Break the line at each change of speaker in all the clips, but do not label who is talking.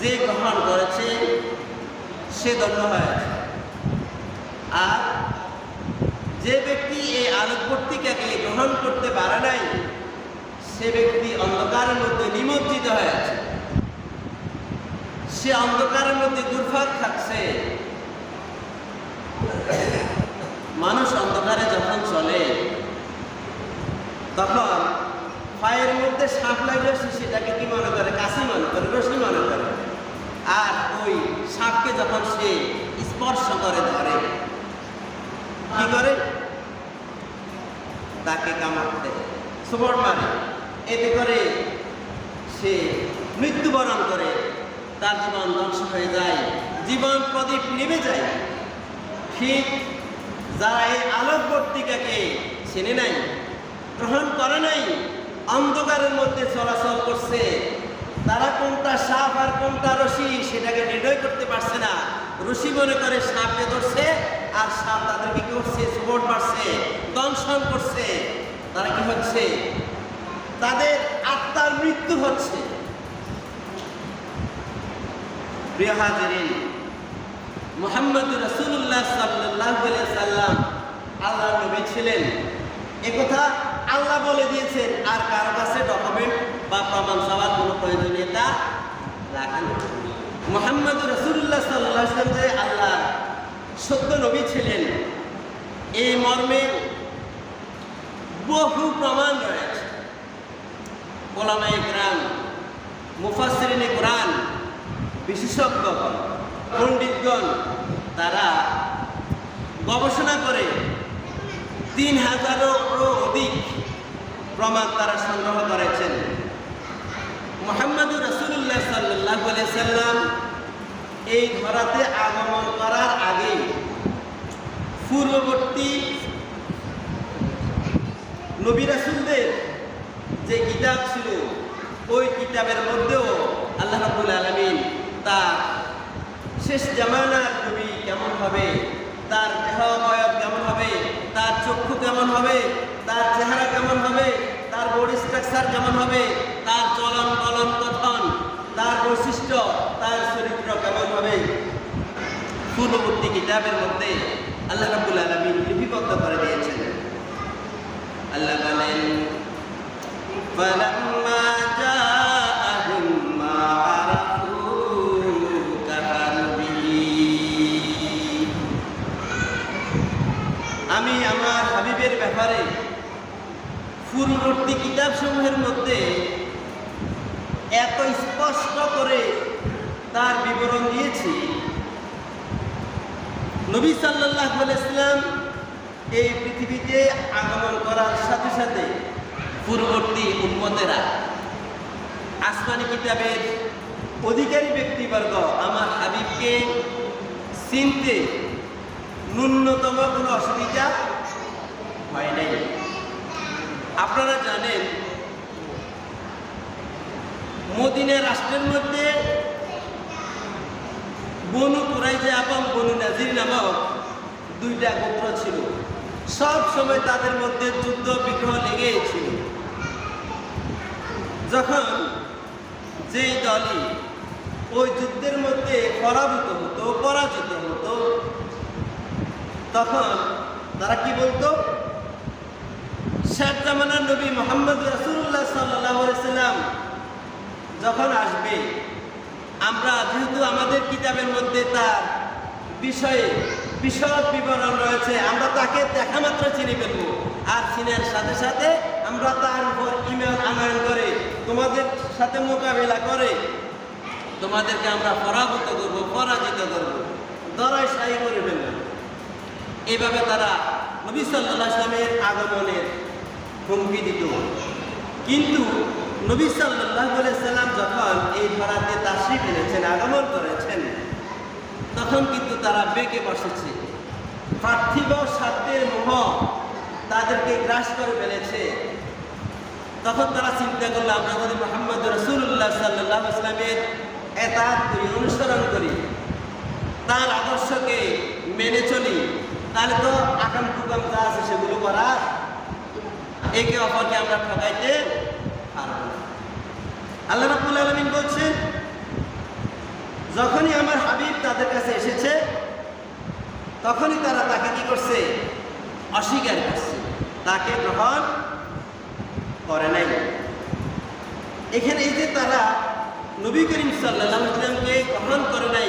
যে গ্রহণ করেছে সে ধন্য হয়েছে। আর যে ব্যক্তি এই আলোকবর্তিকাকে গ্রহণ করতে পারে নাই সে ব্যক্তি অন্ধকারের মধ্যে নিমজ্জিত হয়েছে, সে অন্ধকারের মধ্যে ঘুরপাক খাচ্ছে। মানুষ অন্ধকারে যখন চলে তখন পায়ের মধ্যে সাপ লাগলে সে সেটাকে কি মনে করে, কাশি মনে করে, রশ্মি মনে করে। আর ওই সাপকে যখন সে স্পর্শ করে ধরে কি করে, তাকে কামড়তে সুবর মারে, এতে করে সে মৃত্যুবরণ করে, তার জীবন ধ্বংস হয়ে যায়, জীবন প্রদীপ নিভে যায়। ঠিক যারা এই আলোকবর্তিকাকে চেনে নাই, গ্রহণ করে নাই, অন্ধকারের মধ্যে চলাচল করছে, তারা কোনটা সাপ আর কোনটা রশি সেটাকে নির্ণয় করতে পারছে না। রশি মনে করে সাপকে ধরছে, আর সাপ তাদেরকে কি করছে, সুবট মারছে, দংশন করছে। তারা কি হচ্ছে, তাদের আত্মার মৃত্যু হচ্ছে। প্রিয় হাজিরিন, মুহাম্মদ রাসূলুল্লাহ সাল্লাল্লাহু আলাইহি সাল্লাম আল্লাহর নবী ছিলেন, একথা আল্লাহ বলে দিয়েছেন। আর কারো কাছে ডকুমেন্ট বা প্রমাণ চাওয়ার কোনো প্রয়োজনীয়তা রাখেন। মুহাম্মদ রাসূলুল্লাহ সাল্লাল্লাহু আলাইহি ওয়াসাল্লাম যে আল্লাহর সত্য নবী ছিলেন, এই মর্মে বহু প্রমাণ রয়েছে। উলামায়ে কেরাম, মুফাসসিরিনে কুরআন, বিশেষজ্ঞগণ, পণ্ডিতগণ তারা গবেষণা করে ৩,০০০-এরও অধিক প্রমাণ তারা সংগ্রহ করেছেন। মুহাম্মদুর রাসূলুল্লাহ সাল্লাল্লাহু আলাইহি সাল্লাম এই ধরাতে আগমন করার আগে পূর্ববর্তী নবী রাসূলদের যে কিতাব ছিল, ওই কিতাবের মধ্যেও আল্লাহ রাব্বুল আলামিন তার শেষ জামানার নবী কেমন হবে, তার দেহ অবয়ব কেমন হবে, তার চক্ষু কেমন হবে, তার চেহারা কেমন হবে, তার বডি স্ট্রাকচার কেমন হবে, তার চলন বলন কথন, তার বৈশিষ্ট্য, তার চরিত্র কেমন হবে, পূর্ববর্তী কিতাবের মধ্যে আল্লাহ রাব্বুল আলামিন লিপিবদ্ধ করে দিয়েছেন। আল্লাহ বলেন, ফালাম্মা জাআহুম মা আরাফু কাফারু বিহি। আমি আমার হাবিবের ব্যাপারে পূর্ববর্তী কিতাবসমূহের মধ্যে এত স্পষ্ট করে তার বিবরণ দিয়েছি, নবী সাল্লাল্লাহু আলাইহি ওয়াসাল্লাম এই পৃথিবীতে আগমন করার সাথে সাথে পূর্ববর্তী উম্মতেরা, আসমানি কিতাবের অধিকারী ব্যক্তিবর্গ আমার হাবিবকে চিনতে ন্যূনতম কোনো অসুবিধা হয় নাই। আপনারা জানেন, মদিনা রাষ্ট্রের মধ্যে বনু কুরাইজা এবং বনু নাজির নামক দুইটা গোত্র ছিল। সব সময় তাদের মধ্যে যুদ্ধ বিগ্রহ লেগেই ছিল। যখন যেই দলই ওই যুদ্ধের মধ্যে পরাজিত হতো, তখন তারা কি বলতো, শেষ জামানার নবী মুহাম্মদ রাসূলুল্লাহ সাল্লাল্লাহু আলাইহি ওয়াসাল্লাম যখন আসবে, আমরা যেহেতু আমাদের কিতাবের মধ্যে তার বিষয়ে বিশদ বিবরণ রয়েছে, আমরা তাকে দেখা মাত্র চিনে ফেলব। আর চিনার সাথে সাথে আমরা তার উপর ঈমান আনয়ন করে তোমাদের সাথে মোকাবেলা করে তোমাদেরকে আমরা পরাজিত করব, ধরাশায়ী করে ফেলব। এইভাবে তারা নবী সাল্লাল্লাহু আলাইহি ওয়াসাল্লামের আগমনের হুমকি দিত। কিন্তু নবী সাল্লাল্লাহু আলাইহি ওয়াসাল্লাম যখন এই ধরাতে তাশরীফ এনেছেন, আগমন করেছেন, তখন কিন্তু তারা বেঁকে বসেছে। পার্থিব স্বার্থের মোহ তাদেরকে গ্রাস করে ফেলেছে। তখন তারা চিন্তা করলো, আমরা যদি মুহাম্মদ রাসূলুল্লাহ সাল্লাল্লাহু আলাইহি ওয়াসাল্লামের ইতাআত করি, অনুসরণ করি, তার আদর্শকে মেনে চলি, তাহলে তো আকাম কুকাম যা আছে সেগুলো করার, একে অপরকে আমরা ঠকাইতে পারব না। আল্লাহ রাব্বুল আলামিন বলছেন, যখনই আমার হাবিব তাদের কাছে এসেছে তখনই তারা তাকে কি করছে? অস্বীকার করছে, তাকে গ্রহণ করে নাই। এখানে এই যে তারা নবী করিম সাল্লাল্লাহু আলাইহি ওয়াসাল্লামকে গ্রহণ করে নাই,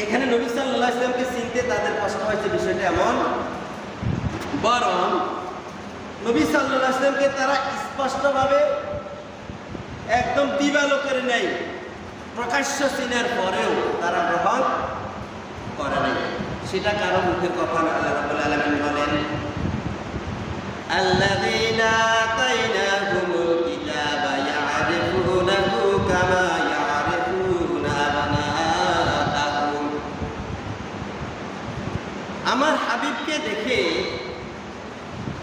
এখানে নবী সাল্লাল্লাহু আলাইহি ওয়াসাল্লামকে চিনতে তাদের কষ্ট হয়েছে বিষয়টা এমন, বরং নবী সাল্লাল্লাহু আলাইহি ওয়াসাল্লামকে তারা স্পষ্টভাবে একদম দিবালো করে নেয়, প্রকাশ্য চিনার পরেও তারা গ্রহণ করে নাই। সেটা কারো মুখের কথা না। আল্লাহ রাব্বুল আলামিন বলেন, আল্লাযীনা আতাইনাহুমুল কিতাবা ইয়ারিফুনাহু কামা ইয়ারিফুনা আবনাআহুম। আমার হাবিবকে দেখে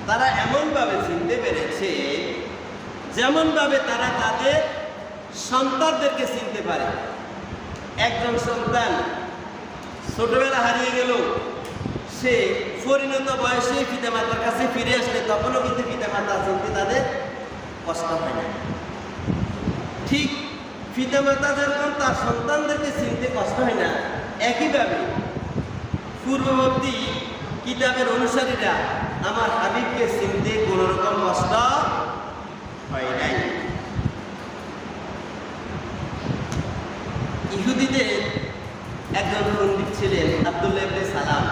তারা এমনভাবে চিনতে পেরেছে যেমনভাবে তারা তাদের সন্তানদেরকে চিনতে পারে। একজন সন্তান ছোটবেলা হারিয়ে গেল, সে পরিণত বয়সে পিতামাতার কাছে ফিরে আসলে তখনও কিন্তু পিতামাতা চিনতে তাদের কষ্ট হয় না। ঠিক পিতামাতা যেরকম তার সন্তানদেরকে চিনতে কষ্ট হয় না, একইভাবে পূর্ববর্তী কিতাবের অনুসারীরা আমার হাবিবকে চিনতে কোনো রকম কষ্ট হয় নাই। ইহুদিদের একজন পণ্ডিত ছিলেন আব্দুল্লাহ ইবনে সালাম।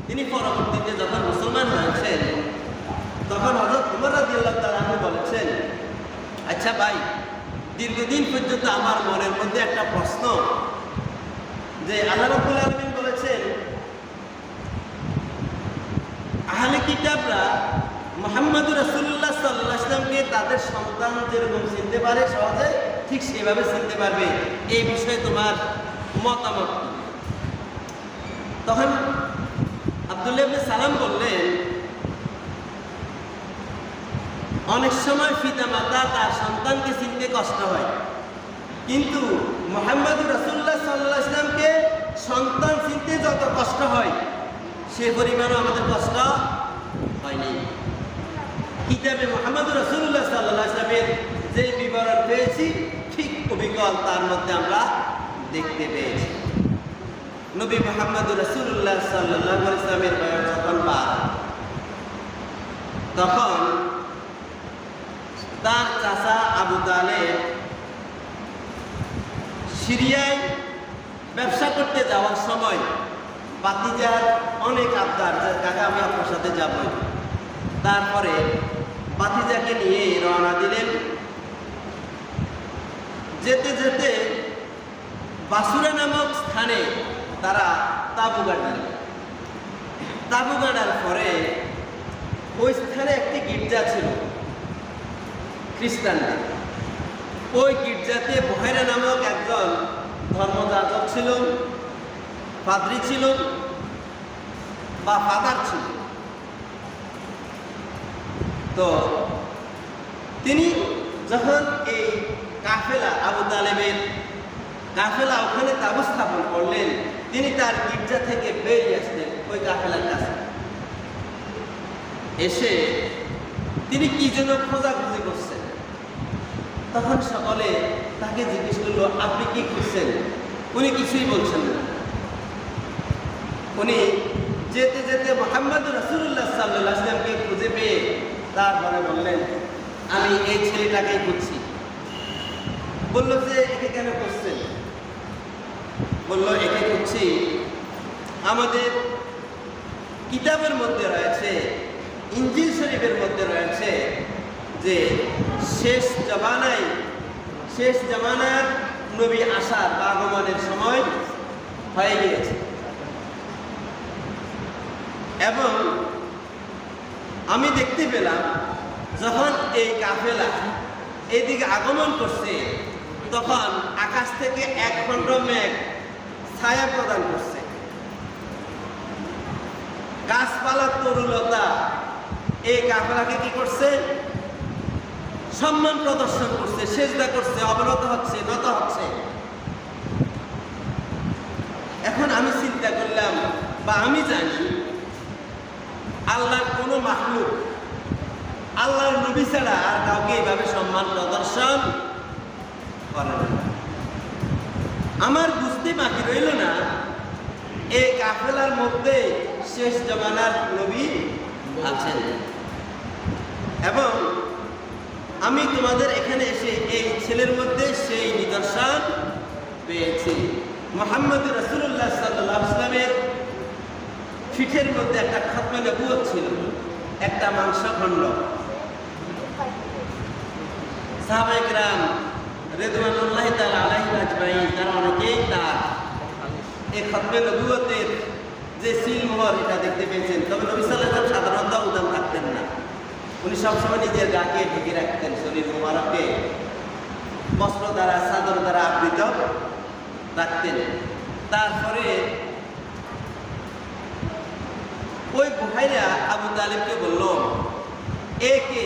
তিনি পরবর্তীতে যখন মুসলমান হয়েছেন তখন হযরত ওমর রাদিয়াল্লাহু তাআলা আনহু বলেছেন, আচ্ছা ভাই, দীর্ঘদিন পর্যন্ত আমার মনের মধ্যে একটা প্রশ্ন, যে আল্লাহ রাব্বুল আলামিন বলেছেন আহলে কিতাবরা মুহাম্মদুর রাসূলুল্লাহ সাল্লাল্লাহু আলাইহি ওয়াসাল্লামকে তাদের সন্তান যেরকম চিনতে পারে সহজে, ঠিক সেভাবে চিনতে পারবে, এই বিষয়ে তোমার মতামত। তখন আব্দুল্লাহ ইবনে সালাম বললেন, অনেক সময় পিতামাতা তার সন্তানকে চিনতে কষ্ট হয়, কিন্তু মুহাম্মদুর রাসূলুল্লাহ সাল্লাল্লাহু আলাইহি ওয়াসাল্লামকে সন্তান চিনতে যত কষ্ট হয় সে পরিমাণও আমাদের কষ্ট হয়নি। কিতাবে মুহাম্মদুর রাসূলুল্লাহ সাল্লাল্লাহু আলাইহি ওয়াসাল্লামের যে বিবরণ পেয়েছি ঠিক অবিকল তার মধ্যে আমরা দেখতে পেয়েছি। নবী মুহাম্মদুর রাসূলুল্লাহ সাল্লাল্লাহু আলাইহি ওয়াসাল্লামের বয়স যখন 12, তখন তার চাচা আবু তালেব সিরিয়ায় ব্যবসা করতে যাওয়ার সময় ভাতিজার অনেক আবদার, যে কাকা আমি আপনার সাথে যাব। তারপরে ভাতিজাকে নিয়ে রওনা দিলেন। যেতে যেতে বাসুরা নামক স্থানে তারা তাঁবু গাড়লেন। তাঁবু গাড়ার পরে ওই স্থানে একটি গির্জা ছিল খ্রিস্টানদের। ওই গির্জাতে বহেরা নামক একজন ধর্মযাজক ছিল, পাদ্রী ছিল বা ফাদার ছিল। তো তিনি যখন এই কাফেলা, আবু তালেবের কাফেলা ওখানে তাঁবু স্থাপন করলেন, তিনি তার গির্জা থেকে বেরিয়ে আসলেন ওই কাফেলার কাছে। এসে তিনি কি যেন খোঁজাখুঁজি করছেন। তখন সকলে তাকে জিজ্ঞেস করলো, আপনি কি খুঁজছেন? উনি কিছুই বলছেন না। উনি যেতে যেতে মুহাম্মদুর রাসূলুল্লাহ সাল্লাল্লাহু আলাইহি ওয়াসাল্লামকে খুঁজে পেয়ে তারপরে বললেন, আমি এই ছেলেটাকেই খুঁজছি। বলল যে একে কেন খুঁজছেন? বলল একে খুঁজছি, আমাদের কিতাবের মধ্যে রয়েছে, ইনজিল শরীফের মধ্যে রয়েছে যে শেষ জামানার নবী আসার বা আগমনের সময় হয়ে গিয়েছে, এবং আমি দেখতে পেলাম যখন এই কাফেলা এদিকে আগমন করছে তখন আকাশ থেকে এক খণ্ড মেঘ ছায়া প্রদান করছে, গাছপালার তরুলতা এই কাফেলাকে কি করছে? সম্মান প্রদর্শন করছে, সেজদা করছে, অবনত হচ্ছে, নত হচ্ছে। এখন আমি চিন্তা করলাম বা আমি জানি আল্লাহর কোনো মাখলুক আল্লাহর নবী ছাড়া আর কাউকে এইভাবে সম্মান প্রদর্শন করে না। আমার বুঝতে বাকি রইল না এই কাফেলার মধ্যে শেষ জমানার নবী আছেন, এবং আমি তোমাদের এখানে এসে এই ছেলের মধ্যে সেই নিদর্শন পেয়েছি। মুহাম্মদ রাসূলুল্লাহ সাল্লাল্লাহু আলাইহি ওয়াসাল্লামের পিঠের মধ্যে একটা খতমে নবুয়ত ছিল, একটা মাংসখণ্ড। সাহাবায়ে কেরাম রিদওয়ানুল্লাহি তাআলা আলাইহিম আজমাইন তারা অনেকেই তার এই খতমে নবুয়তের যে সিলমোহর এটা দেখতে পেয়েছেন। তবে নবী সাল্লাল্লাহু আলাইহি ওয়াসাল্লাম সাধারণত উদাম রাখতেন না, উনি সবসময় নিজের গাকে ঢেকে রাখতেন, শরীর মোবারককে বস্ত্র দ্বারা চাদর দ্বারা আবৃত রাখতেন। তারপরে ওই বুহাইরা আবু তালেবকে বলল, এ কে?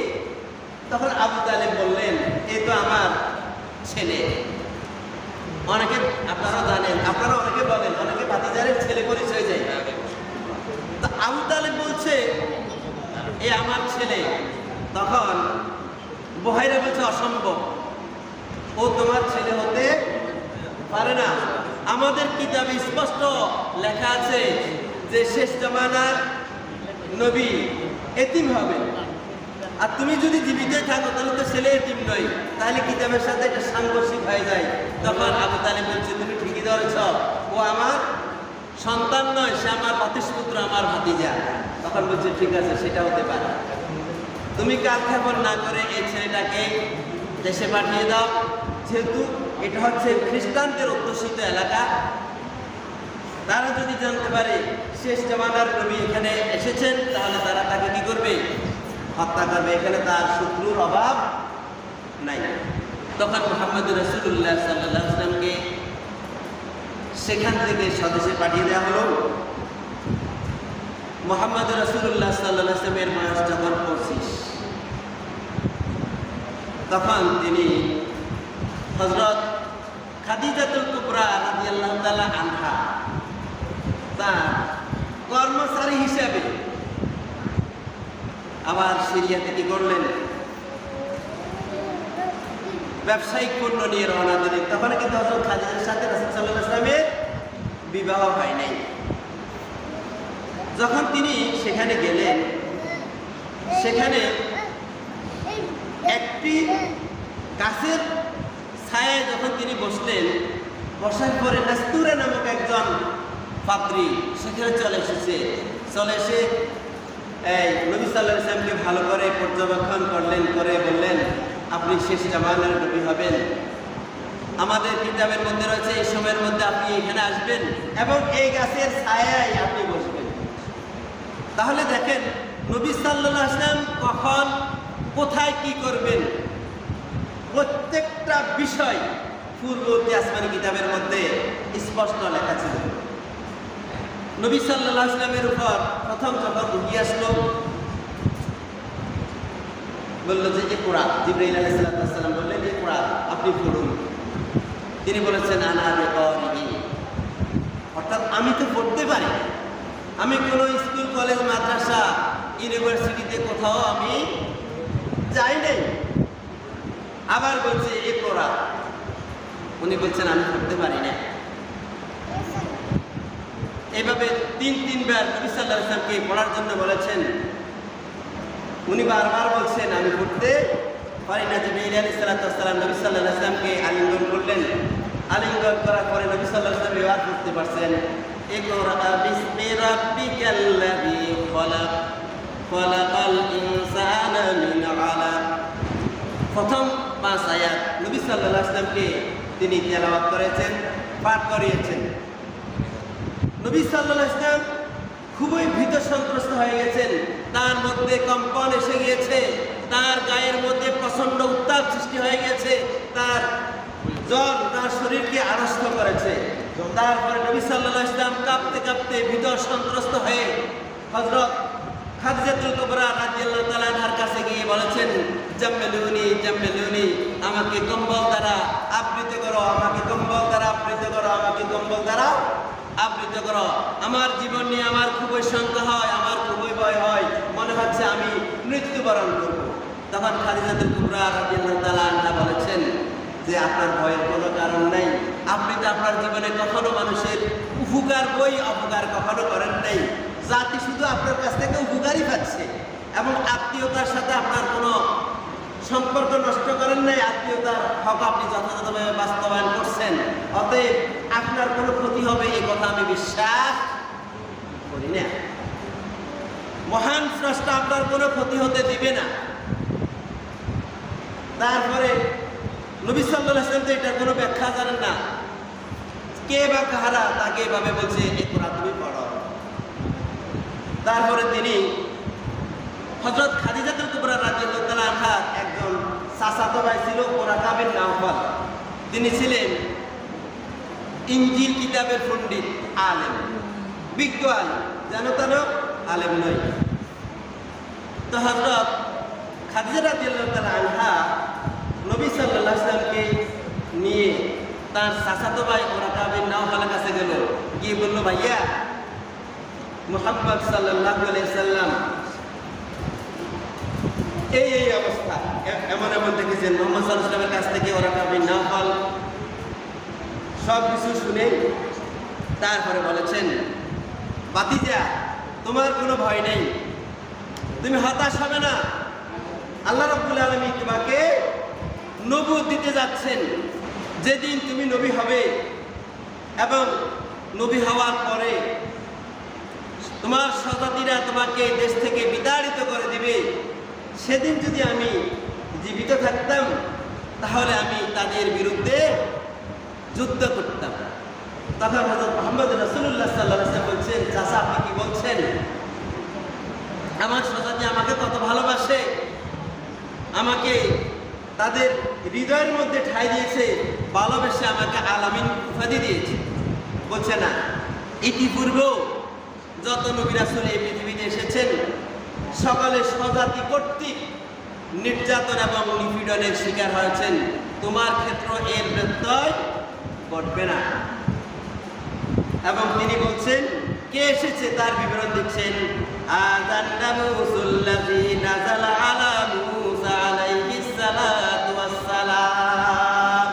তখন আবু তালেব বললেন, এ তো আমার ছেলে। অনেকে আপনারা জানেন, আপনারা অনেকে বলেন, অনেকে ভাতিজারের ছেলে পরিচয় যায়। তো আবু তালেব বলছে এ আমার ছেলে। তখন বুহাইরা বলছে অসম্ভব, ও তোমার ছেলে হতে পারে না। আমাদের কিতাবে স্পষ্ট লেখা আছে যে শেষ জামানার নবী এতিম হবেন, আর তুমি যদি জীবিত থাকো তাহলে তো ছেলে এতিম নয়, তাহলে কিতাবের সাথে একটা সাংঘর্ষিক হয়ে যায়। তখন আবু তালেব বলছে তুমি ঠিকই ধরেছ, ও আমার সন্তান নয়, সে আমার ভাতিশপুত্র, আমার ভাতিজা। তখন বলছে ঠিক আছে, সেটা হতে পারে, তুমি কালক্ষেপণ না করে এই ছেলেটাকে দেশে পাঠিয়ে দাও, যেহেতু এটা হচ্ছে খ্রিস্টানদের অধ্যুষিত এলাকা। তারা যদি জানতে পারে শেষ জামানার নবী এখানে এসেছেন, তাহলে তারা তাকে কি করবে? হত্যা করবে। এখানে তার শত্রুর অভাব নাই। তখন মুহাম্মদ রাসূলুল্লাহ সাল্লাল্লাহু আলাইহি ওয়াসাল্লামকে সেখান থেকে স্বদেশে পাঠিয়ে দেওয়া হলো। মুহাম্মদ রাসূলুল্লাহ সাল্লাল্লাহু আলাইহি ওয়াসাল্লামের বয়স যখন 25, তখন তিনি হযরত খাদিজাতুল কুবরা রাদিয়াল্লাহু তাআলা আনহা তার কর্মচারী হিসেবে আবার সিরিয়াতে কি করলেন? ব্যবসায়িক পণ্য নিয়ে রওনা দিলেন। তখন কিন্তু হযরত খাদিজার সাথে রাসূল সাল্লাল্লাহু আলাইহি ওয়াসাল্লামের বিবাহ হয় নাই। যখন তিনি সেখানে গেলেন, সেখানে একটি গাছের ছায়ায় যখন তিনি বসলেন, বসার পরে নাস্তুরা নামক একজন পাদ্রী সেখানে চলে এসে এই নবী সাল্লাল্লাহু আলাইহি ওয়াসাল্লামকে ভালো করে পর্যবেক্ষণ করলেন, করে বললেন আপনি শেষ জামানার নবী হবেন, আমাদের কিতাবের মধ্যে রয়েছে এই সময়ের মধ্যে আপনি এখানে আসবেন এবং এই গাছের ছায়ায় আপনি বসবেন। তাহলে দেখেন নবী সাল্লাল্লাহু আলাইহি ওয়াসাল্লাম কখন কোথায় কি করবেন, প্রত্যেকটা বিষয় পূর্ববর্তী আসমানি কিতাবের মধ্যে স্পষ্ট লেখা ছিল। নবী সাল্লাল্লাহু আলাইহি ওয়াসাল্লামের উপর প্রথম যখন ওহী আসলো, বললো যে এই কোরআন, জিবরাইল আলাইহিস সালাম বললেন এই কোরআন আপনি পড়ুন। তিনি বলেছেন আনা বিকারিহি, অর্থাৎ আমি তো পড়তে পারি, আমি কোনো স্কুল কলেজ মাদ্রাসা ইউনিভার্সিটিতে কোথাও আমি যাই নাই। আবার বলছে এই কোরআন, উনি বলছেন আমি পড়তে পারি না। এইভাবে তিনবার নবী সাল্লাল্লাহু আলাইহি ওয়াসাল্লামকে পড়ার জন্য বলেছেন। উনি বারবার বলছেন আমি পড়তে পারি না। জিবরাইল আলাইহিস সালাম নবী সাল্লাল্লাহু আলাইহি ওয়াসাল্লামকে আলিঙ্গন করলেন। আলিঙ্গন করার পরে নবী সাল্লাল্লাহু আলাইহি ওয়াসাল্লাম এবার পড়তে পারছেন, ইকরা বিসমি রাব্বিকাল্লাযী খলাক খলাকাল ইনসানা মিন আলাক। প্রথম 5 আয়াত নবী সাল্লাল্লাহু আলাইহি ওয়াসাল্লামকে তিনি তেলাওয়াত করেছেন, পাঠ করিয়েছেন। নবী সাল্লাল্লাহু আলাইহি ওয়াসাল্লাম খুবই ভীত সন্ত্রস্ত হয়ে গেছেন, তার মধ্যে কম্পন এসে গিয়েছে, তার গায়ের মধ্যে প্রচন্ড উত্তাপ সৃষ্টি হয়ে গেছে, তার জ্বর তার শরীরকে আড়ষ্ট করেছে। তারপরে নবী সাল্লাল্লাহু আলাইহি ওয়াসাল্লাম কাঁপতে কাঁপতে ভীত সন্ত্রস্ত হয়ে হযরত খাদিজাতুল কুবরা রাদিয়াল্লাহু তাআলা আনহার কাছে গিয়ে বলেছেন জাম্মিলুনি জাম্মিলুনি, আমাকে কম্বল দ্বারা আবৃত করো, আমাকে কম্বল দ্বারা আবৃত করো, আমাকে কম্বল দ্বারা আবৃত করো। আমার জীবন নিয়ে আমার খুবই শঙ্কা হয়, আমার খুবই ভয় হয়, মনে হচ্ছে আমি মৃত্যুবরণ করব। তখন খাদিজাতুল কুবরা রাদিয়াল্লাহু তাআলা আনহা বলেছেন যে আপনার ভয়ের কোনো কারণ নাই, আপনি তো আপনার জীবনে কখনো মানুষের উপকার বই অপকার কখনো করেন নাই। জাতি শুধু আপনার কাছ থেকে উপকারই পাচ্ছে এবং আত্মীয়তার সাথে আপনার কোনো সম্পর্ক নষ্ট করেন নাই। আত্মীয়তার হক আপনি যথাযথভাবে বাস্তবায়ন করছেন। অতএব আপনার কোনো ক্ষতি হবে এই কথা আমি বিশ্বাস করি না। মহান স্রষ্টা আপনার কোনো ক্ষতি হতে দিবে না। তারপরে নবী সাল্লাল্লাহু আলাইহি ওয়াসাল্লাম তো এটার কোনো ব্যাখ্যা জানেন না। কে বা কাহারা তাকে এভাবে বলছে এই কোরআন তুমি পড়ো। তারপরে তিনি হযরত খাদিজাতুল কুবরা রাদিয়াল্লাহু তাআলা আনহা একজন চাচাতো ভাই ছিল ওরাকা বিন নাওফাল। তিনি ছিলেন ইনজিল কিতাবের পণ্ডিত, আলেম, বিজ্ঞ আলেম, জানো তানো আলেম নয়। তো হযরত খাদিজা রাদিয়াল্লাহু তাআলা আনহা নবী সাল্লাল্লাহু আলাইহি ওয়াসাল্লামকে নিয়ে তার চাচাতো ভাই ওরাকা বিন নাওফালের কাছে গেল, গিয়ে বলল, ভাইয়া মুহাম্মদ সাল্লাল্লাহু আলাইহি ওয়াসাল্লাম এই অবস্থা, এমন এমন দেখেছেন। মুহাম্মদ সাল্লাল্লাহু আলাইহি ওয়াসাল্লামের কাছ থেকে ওরাকা বিন নাওফাল সব কিছু শুনে তারপরে বলেছেন, ভাতিজা তোমার কোনো ভয় নেই, তুমি হতাশ হবে না। আল্লাহ রাব্বুল আলামিন তোমাকে নবুয়ত দিতে যাচ্ছেন। যেদিন তুমি নবী হবে এবং নবী হওয়ার পরে তোমার স্বজাতিরা তোমাকে দেশ থেকে বিতাড়িত করে দিবে, সেদিন যদি আমি জীবিত থাকতাম তাহলে আমি তাদের বিরুদ্ধে যুদ্ধ করতাম। তখন হযরত মুহাম্মদ রাসূলুল্লাহ সাল্লাল্লাহু আলাইহি ওয়াসাল্লাম বলছেন, চাচা আপনি কি বলছেন? আমার স্বজাতি আমাকে কত ভালোবাসে, আমাকে তাদের হৃদয়ের মধ্যে ঠাঁই দিয়েছে, ভালোবেসে আমাকে আলামিন উপাধি দিয়েছে। বলছে না, ইতিপূর্বেও যত নবী রাসূল এই পৃথিবীতে এসেছেন সকলে স্বজাতি কর্তৃক নির্যাতন এবং নিপীড়নের শিকার হয়েছেন, তোমার ক্ষেত্র এর ব্যত্যয় ঘটবে না। এবং তিনি বলছেন কে এসেছে তার বিবরণ দিচ্ছেন, আযান নামুসুল্লাযী নাযালা আলা মূসা আলাইহিস সালাতু ওয়াস সালাম।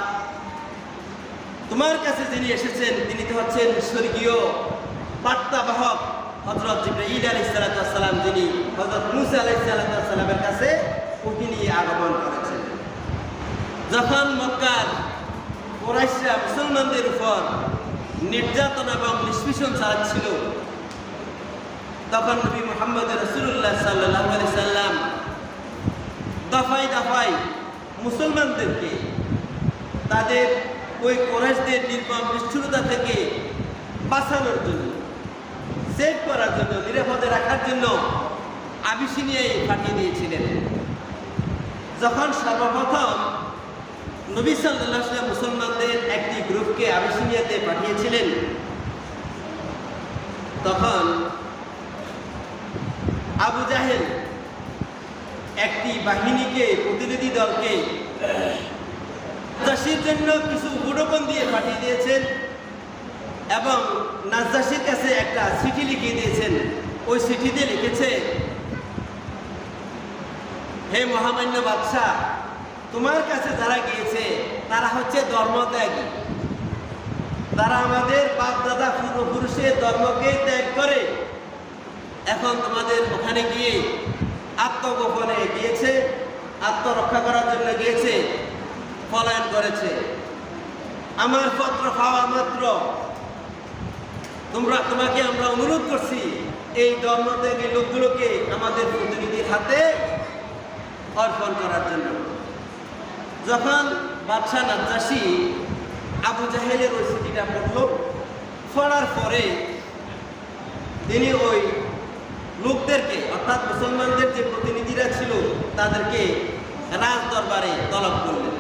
তোমার কাছে যিনি এসেছেন তিনি তো হচ্ছেন স্বর্গীয় বার্তাবাহক হযরত জিবরাইল আলাইহিস সালাতু ওয়াস সালাম, যিনি হযরত মূসা আলাইহিস সালাতু ওয়াস সালামের কাছে ওহী নিয়ে আগমন করেছেন। যখন মক্কার কুরাইশরা মুসলমানদের উপর নির্যাতন এবং নিষ্পেষণ চালাচ্ছিল, তখন নবী মুহাম্মদ রাসূলুল্লাহ সাল্লাল্লাহু আলাইহি সাল্লাম দফায় দফায় মুসলমানদেরকে তাদের ওই কুরাইশদের নির্মম নিষ্ঠুরতা থেকে বাঁচানোর জন্য, সেভ করার জন্য, নিরাপদে রাখার জন্য আবিসিনিয়ায় পাঠিয়ে দিয়েছিলেন। যখন সর্বপ্রথম নবী সাল্লাল্লাহু আলাইহি ওয়াসাল্লাম মুসলমানদের একটি গ্রুপকে আবিসিনিয়াতে পাঠিয়েছিলেন, তখন আবু জাহেল একটি বাহিনীকে, প্রতিনিধি দলকে নাজ্জাশীর জন্য কিছু উপঢৌকন দিয়ে পাঠিয়ে দিয়েছেন এবং নাজ্জাশীর কাছে একটা চিঠি লিখিয়ে দিয়েছেন। ওই চিঠিতে লিখেছে, হে মহামান্য বাদশাহ, তোমার কাছে যারা গিয়েছে তারা হচ্ছে ধর্মত্যাগী, তারা আমাদের বাপ দাদা পূর্বপুরুষের ধর্মকে ত্যাগ করে এখন তোমাদের ওখানে গিয়ে আত্মগোপনে গিয়েছে, আত্মরক্ষা করার জন্য গিয়েছে, পলায়ন করেছে। আমার পত্র পাওয়া মাত্র তোমাকে আমরা অনুরোধ করছি এই ধর্মত্যাগী লোকগুলোকে আমাদের প্রতিনিধির হাতে অর্পণ করার জন্য। যখন বাদশাহ নাজ্জাশী আবু জাহেলের ওই চিঠিটা পড়ল, পড়ার পরে তিনি ওই লোকদেরকে, অর্থাৎ মুসলমানদের যে প্রতিনিধিরা ছিল তাদেরকে রাজ দরবারে তলব করলেন।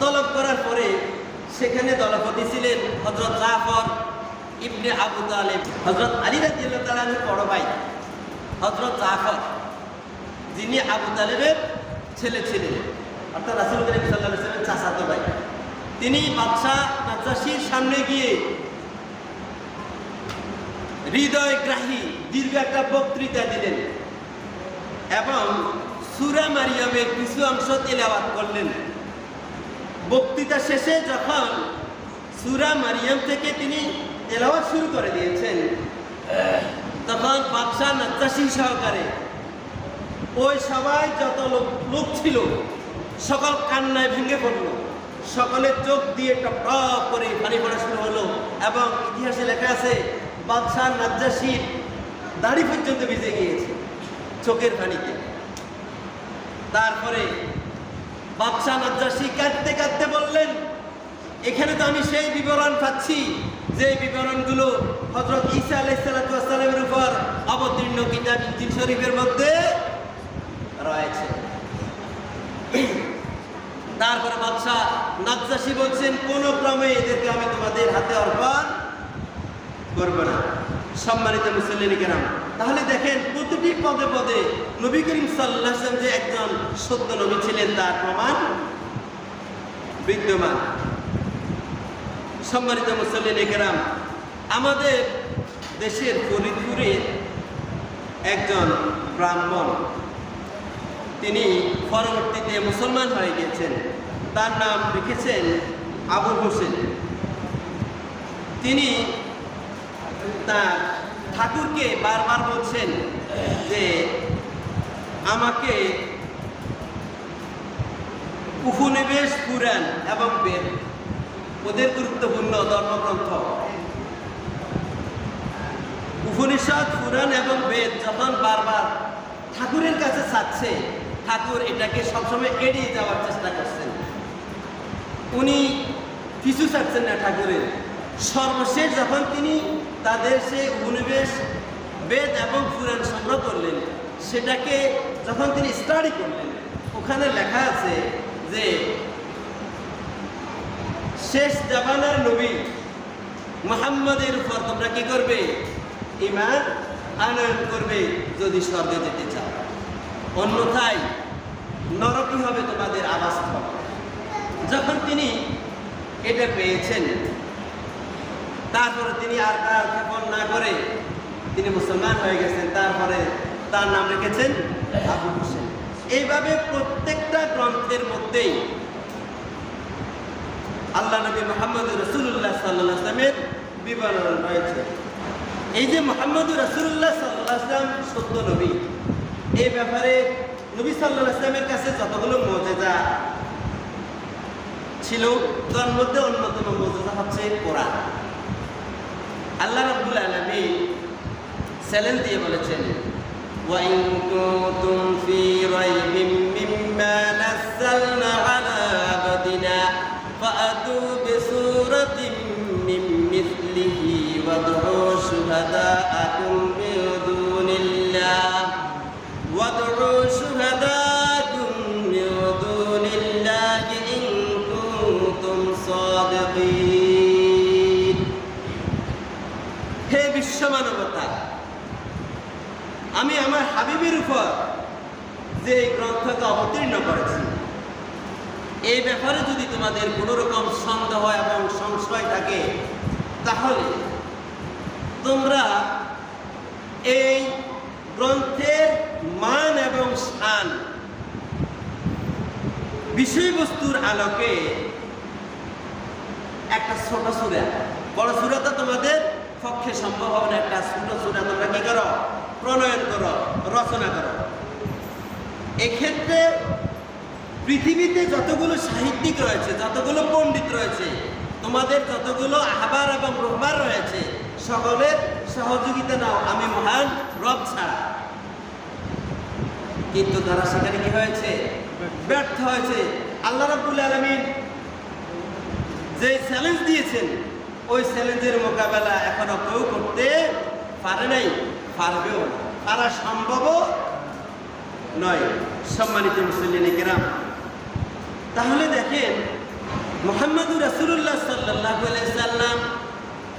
তলব করার পরে সেখানে দলপতি ছিলেন হযরত জাফর ইবনে আবু তালেব, হযরত আলী রাদিয়াল্লাহু তাআলা আনহুর বড় ভাই হযরত জাফর, যিনি আবু তালেবের ছেলে ছিলেন, অর্থাৎ রাসূল করিম সাল্লাল্লাহু আলাইহি ওয়াসাল্লামের চাচাতো ভাই। তিনি বাদশাহ নাজ্জাশীর সামনে গিয়ে হৃদয়গ্রাহী দীর্ঘ একটা বক্তৃতা দিলেন এবং সূরা মারিয়ামের কিছু অংশ তেলাওয়াত করলেন। বক্তৃতা শেষে যখন সূরা মারিয়াম থেকে তিনি তেলাওয়াত শুরু করে দিয়েছেন, তখন বাদশাহ নাজ্জাশী সহকারে ওই সবাই যত লোক ছিল সকল কান্নায় ভেঙে পড়ল, সকলের চোখ দিয়ে টপ টপ করে পানি পড়া শুরু হলো এবং ইতিহাসে লেখা আছে বাদশাহ নাজ্জাশীর দাড়ি পর্যন্ত ভিজে গিয়েছে চোখের পানিতে। তারপরে বাদশাহ নাজ্জাশী কাঁদতে কাঁদতে বললেন, এখানে তো আমি সেই বিবরণ পাচ্ছি যে বিবরণগুলো হযরত ঈসা আলাইহিস সালামের উপর অবতীর্ণ কিতাব ইনজিল শরীফের মধ্যে রয়েছে। তারপরে বাদশাহ নাজ্জাশী বলছেন, কোনো ক্রমে এদেরকে আমি তোমাদের হাতে অর্পণ করব না। সম্মানিত মুসল্লিন কিরাম, তাহলে দেখেন প্রতিটি পদে পদে নবী করিম সাল্লাল্লাহু আলাইহি ওয়াসাল্লাম যে একজন সত্য নবী ছিলেন তার প্রমাণ বিদ্যমান। সম্মানিত মুসল্লিন কিরাম, আমাদের দেশের ফরিদপুরে একজন ব্রাহ্মণ, তিনি পরবর্তীতে মুসলমান হয়ে গেছেন, তার নাম লিখেছেন আবু হোসেন। তিনি তার ঠাকুরকে বারবার বলছেন যে আমাকে উপনিবেশ, পুরাণ এবং বেদ, ওদের গুরুত্বপূর্ণ ধর্মগ্রন্থ উপনিষদ, পুরাণ এবং বেদ যখন বারবার ঠাকুরের কাছে চাচ্ছে, ঠাকুর এটাকে সবসময় এড়িয়ে যাওয়ার চেষ্টা করছেন। উনি কিছু চাচ্ছেন না ঠাকুরের। সর্বশেষ যখন তিনি তাদের সে উপনিবেশ, বেদ এবং পুরাণ সংগ্রহ করলেন, সেটাকে যখন তিনি স্টাডি করলেন, ওখানে লেখা আছে যে শেষ জামানার নবী মুহাম্মদের উপর তোমরা কি করবে? ঈমান আনয়ন করবে যদি স্বর্গে যেতে চাও, অন্যথায় নরকই হবে তোমাদের আবাসস্থল। যখন তিনি এটা পেয়েছেন, তারপরে তিনি আর কার ক্ষেপণ না করে তিনি মুসলমান হয়ে গেছেন। তারপরে তার নাম রেখেছেন আবু হোসেন। এইভাবে প্রত্যেকটা গ্রন্থের মধ্যেই আল্লাহ নবী মুহাম্মদ রাসূলুল্লাহ সাল্লাল্লাহু আলাইহি ওয়াসাল্লামের বিবরণ রয়েছে। এই যে মুহাম্মদ রাসূলুল্লাহ সাল্লাল্লাহু আলাইহি ওয়াসাল্লাম সত্য নবী, এই ব্যাপারে নবী সাল্লাল্লাহু আলাইহি ওয়াসাল্লামের কাছে যতগুলো মুজিজা ছিল, তার মধ্যে অন্যতম মুজিজা হচ্ছে কোরআন। আল্লাহ রাব্বুল আলামিন চ্যালেঞ্জ দিয়ে বলেছেন, ওয়া ইন কুনতুম ফি রাইবিম মিম্মা নাযালনা আলা আবদিনা ফাআতু বিসূরাতিন মিন মিসলিহি ওয়াদউ শুহাদাআকুম মিন দুনিল্লাহ ওয়াদউ শুহাদাআকুম মিন দুনিল্লাহি ইন কুনতুম সাদিকিন। হে বিশ্ব মানবতা, আমি আমার হাবিবের উপর যে গ্রন্থকে অবতীর্ণ করেছি, এই ব্যাপারে যদি তোমাদের কোনো রকম সন্দেহ এবং সংশয় থাকে, তাহলে তোমরা এই গ্রন্থের মান এবং শান বিষয়বস্তুর আলোকে একটা ছোট সূরা, বড় সূরা তো তোমাদের পক্ষে সম্ভব হবে না, একটা ছোট সূরা তোমরা কি করো? প্রণয়ন করো, রচনা করো। এক্ষেত্রে পৃথিবীতে যতগুলো সাহিত্যিক রয়েছে, যতগুলো পণ্ডিত রয়েছে, তোমাদের যতগুলো আহবার এবং রহবার রয়েছে, সকলের সহযোগিতা নাও, আমি মহান রব ছাড়া। কিন্তু তারা সেখানে কি হয়েছে? ব্যর্থ হয়েছে। আল্লাহ রাব্বুল আলামিন যে চ্যালেঞ্জ দিয়েছেন, ওই চ্যালেঞ্জের মোকাবেলা এখনো কেউ করতে পারে নাই, পারবেও না, পারা সম্ভবও নয়। সম্মানিত মুসলিম কিরাম, তাহলে দেখেন মুহাম্মদুর রাসূলুল্লাহ সাল্লাল্লাহু আলাইহি সাল্লাম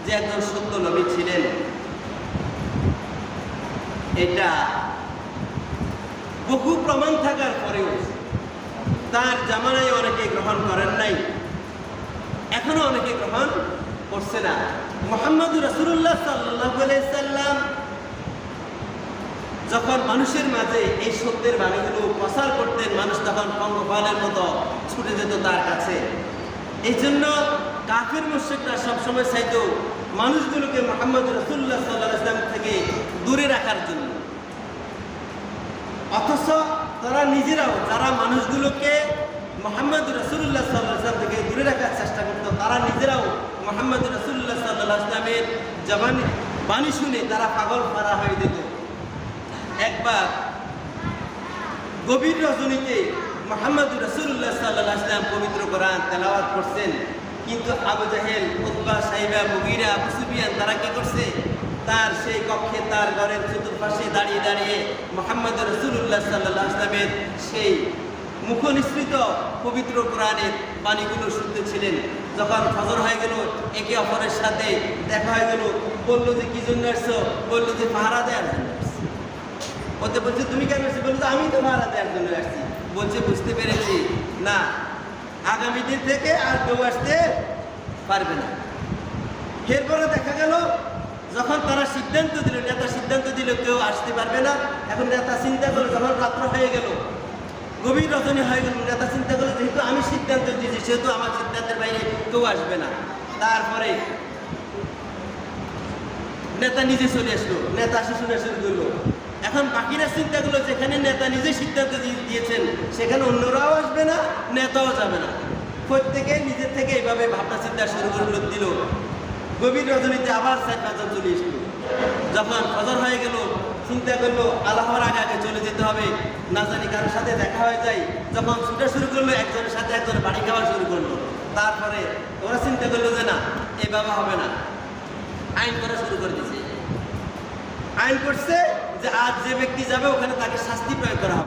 যে একজন সত্য নবী ছিলেন, এটা বহু প্রমাণ থাকার পরেও তার জামানায় অনেকে গ্রহণ করেন নাই, এখনো অনেকে গ্রহণ করছে না। মুহাম্মদুর রাসূলুল্লাহ সাল্লাল্লাহু আলাইহি সাল্লাম যখন মানুষের মাঝে এই সত্যের বাণীগুলো প্রচার করতেন, মানুষ তখন পঙ্গপালের মতো ছুটে যেত তার কাছে। এই জন্য কাফির মুশরিকরা সবসময় চাইতো মানুষগুলোকে মুহাম্মদ রাসূলুল্লাহ সাল্লাল্লাহু আলাইহি ওয়াসাল্লাম থেকে দূরে রাখার জন্য। অথচ তারা নিজেরাও যারা মানুষগুলোকে মুহাম্মদ রাসূলুল্লাহ সাল্লাল্লাহু আলাইহি ওয়াসাল্লাম থেকে দূরে রাখার চেষ্টা করতো, তারা নিজেরাও মুহাম্মদ রাসূলুল্লাহ সাল্লাল্লাহু আলাইহি ওয়াসাল্লামের বাণী শুনে তারা পাগল পারা হয়ে যেত। একবার গভীর রজনীতে মুহাম্মদ রাসূলুল্লাহ সাল্লাল্লাহু আলাইহি ওয়াসাল্লাম পবিত্র কোরআন তেলাওয়াত করছেন, কিন্তু আবু জাহেল, উতবা, সাইবা, মুগীরা, আবু সুফিয়ান তারা কি করছে? তার সেই কক্ষে তার ঘরের চতুর্পাশে দাঁড়িয়ে দাঁড়িয়ে মুহাম্মদ রাসূলুল্লাহ সাল্লাল্লাহু আলাইহি ওয়াসাল্লামের সেই মুখনিসৃত পবিত্র কোরআনের বাণীগুলো শুনতেছিলেন। যখন ফজর হয়ে গেল, একে অপরের সাথে দেখা হয়ে গেল, বললো যে কি জন্য আসছো? বললো যে পাহারা দেওয়ার জন্য আসছি। ওতে বলছে তুমি কেন আসছি? বললো আমি তো পাহারা দেওয়ার জন্য আসছি। বলছে বুঝতে পেরেছি, না আগামী দিন থেকে আর কেউ আসতে পারবে না। এরপরে দেখা গেল যখন তারা সিদ্ধান্ত দিল, নেতা সিদ্ধান্ত দিল কেউ আসতে পারবে না, এখন নেতা চিন্তা করলো, যখন রাত্র হয়ে গেল, গভীর রজনী হয়ে গেল, নেতা চিন্তা করলো যেহেতু আমি সিদ্ধান্ত দিয়েছি সেহেতু আমার সিদ্ধান্তের বাইরে কেউ আসবে না। তারপরে নেতা নিজে চলে আসলো, নেতা আসে শুনে শুরু করলো। এখন বাকিরা চিন্তা করলো যেখানে নেতা নিজে সিদ্ধান্ত দিয়েছেন সেখানে অন্যরাও আসবে না, নেতাও যাবে না। প্রত্যেকে নিজের থেকে এইভাবে ভাবনা চিন্তা শুরু করে দিল। গভীর রজনীতে আবার 4-5 চলে আসলো। যখন ফজর হয়ে গেল, চিন্তা করলো আল্লাহর আগে আগে চলে যেতে হবে, না জানি কারোর সাথে দেখা হয়ে যায়। যখন ছুটা শুরু করলো, একজনের সাথে একজন বাড়ি খাওয়া শুরু করলো। তারপরে ওরা চিন্তা করলো যে না, এভাবে হবে না, আইন করা শুরু করে দিয়েছে। আইন করছে যে আজ যে ব্যক্তি যাবে ওখানে তাকে শাস্তি প্রয়োগ করা হবে।